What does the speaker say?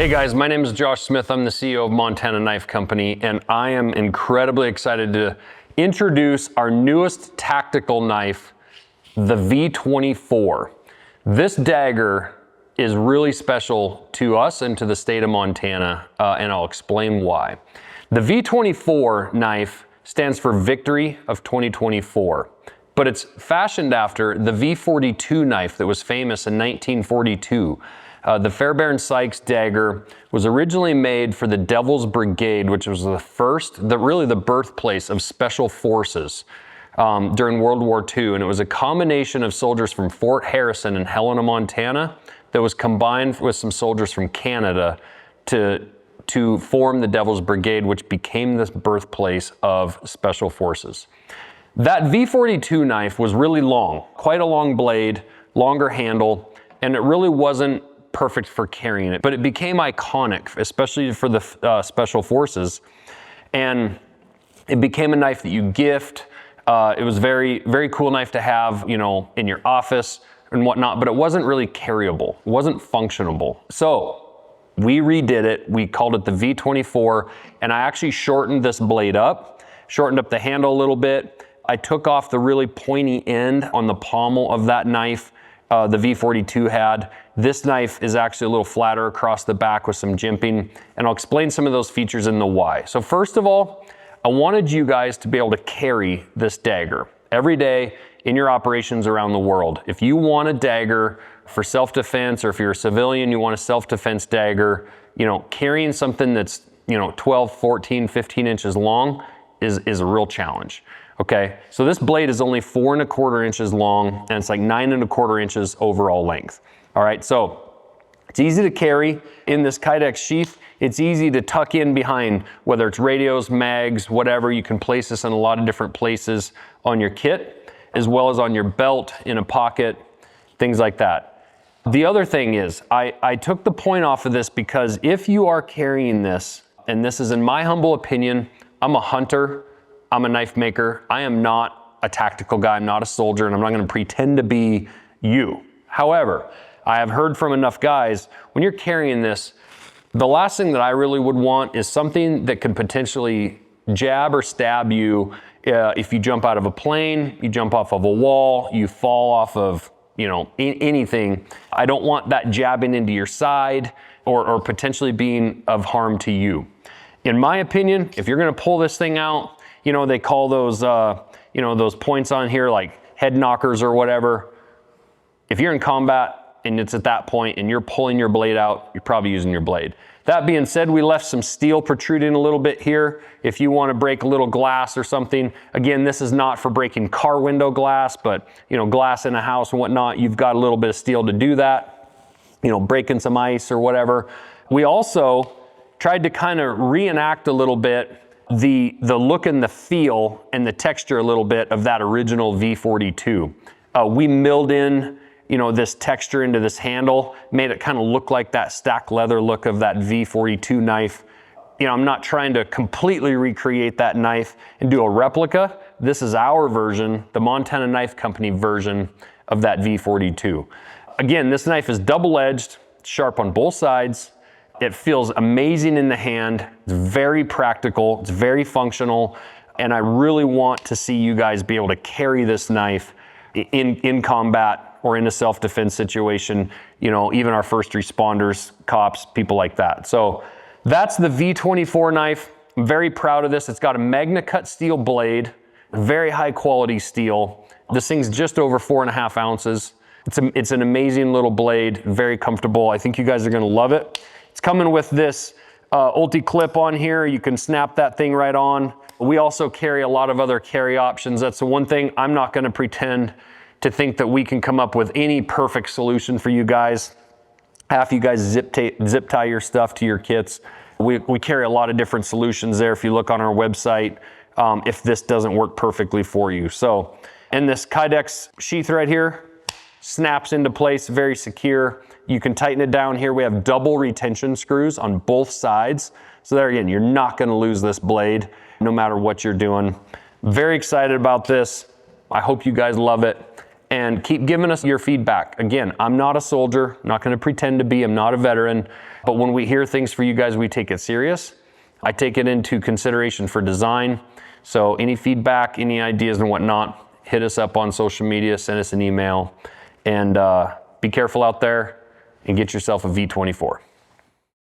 Hey guys, my name is Josh Smith. I'm the CEO of Montana Knife Company, and I am incredibly excited to introduce our newest tactical knife, the V24. This dagger is really special to us and to the state of Montana, and I'll explain why. The V24 knife stands for Victory of 2024, but it's fashioned after the V42 knife that was famous in 1942. The Fairbairn-Sykes dagger was originally made for the Devil's Brigade, which was really the birthplace of special forces during World War II. And it was a combination of soldiers from Fort Harrison in Helena, Montana, that was combined with some soldiers from Canada to form the Devil's Brigade, which became the birthplace of special forces. That V42 knife was really long, quite a long blade, longer handle, and it really wasn't perfect for carrying it, but it became iconic, especially for the special forces, and it became a knife that you gift. It was very, very cool knife to have, you know, in your office and whatnot, but it wasn't really carryable. It wasn't functionable. So we redid it. We called it the V24, and I actually shortened this blade up, shortened up the handle a little bit. I took off the really pointy end on the pommel of that knife the V42 had. This knife is actually a little flatter across the back with some jimping, and I'll explain some of those features in the why. So first of all, I wanted you guys to be able to carry this dagger every day in your operations around the world. If you want a dagger for self-defense, or if you're a civilian, you want a self-defense dagger, you know, carrying something that's, you know, 12, 14, 15 inches long is a real challenge. Okay, so this blade is only 4¼ inches long, and it's like 9¼ inches overall length. All right, so it's easy to carry in this Kydex sheath. It's easy to tuck in behind, whether it's radios, mags, whatever. You can place this in a lot of different places on your kit, as well as on your belt, in a pocket, things like that. The other thing is, I took the point off of this because if you are carrying this, and this is in my humble opinion, I'm a hunter, I'm a knife maker. I am not a tactical guy. I'm not a soldier, and I'm not going to pretend to be you. However, I have heard from enough guys, when you're carrying this, the last thing that I really would want is something that could potentially jab or stab you if you jump out of a plane, you jump off of a wall, you fall off of, you know, anything. I don't want that jabbing into your side or potentially being of harm to you. In my opinion, if you're going to pull this thing out, you know, they call those, you know, those points on here like head knockers or whatever. If you're in combat and it's at that point and you're pulling your blade out, you're probably using your blade. That being said, we left some steel protruding a little bit here. If you want to break a little glass or something, again, this is not for breaking car window glass, but, you know, glass in a house and whatnot, you've got a little bit of steel to do that, you know, breaking some ice or whatever. We also tried to kind of reenact a little bit the look and the feel and the texture a little bit of that original V42. We milled in, you know, this texture into this handle, made it kind of look like that stacked leather look of that V42 knife. You know, I'm not trying to completely recreate that knife and do a replica. This is our version, the Montana Knife Company version of that V42. Again, this knife is double-edged, sharp on both sides. It feels amazing in the hand. It's very practical, it's very functional, and I really want to see you guys be able to carry this knife in combat or in a self-defense situation, you know, even our first responders, cops, people like that. So that's the V24 knife. I'm very proud of this. It's got a Magna cut steel blade, very high quality steel. This thing's just over 4½ ounces. It's an amazing little blade, very comfortable. I think you guys are gonna love it. It's coming with this ulti clip on here. You can snap that thing right on. We also carry a lot of other carry options. That's the one thing I'm not gonna pretend to think that we can come up with any perfect solution for you guys. Half you guys zip tie your stuff to your kits. We carry a lot of different solutions there if you look on our website, if this doesn't work perfectly for you. So, and this Kydex sheath right here snaps into place, very secure. You can tighten it down here. We have double retention screws on both sides. So there again, you're not gonna lose this blade no matter what you're doing. Very excited about this. I hope you guys love it. and keep giving us your feedback. Again, I'm not a soldier, not gonna pretend to be, I'm not a veteran, but when we hear things for you guys, we take it serious. I take it into consideration for design. So any feedback, any ideas and whatnot, hit us up on social media, send us an email, and be careful out there and get yourself a V24.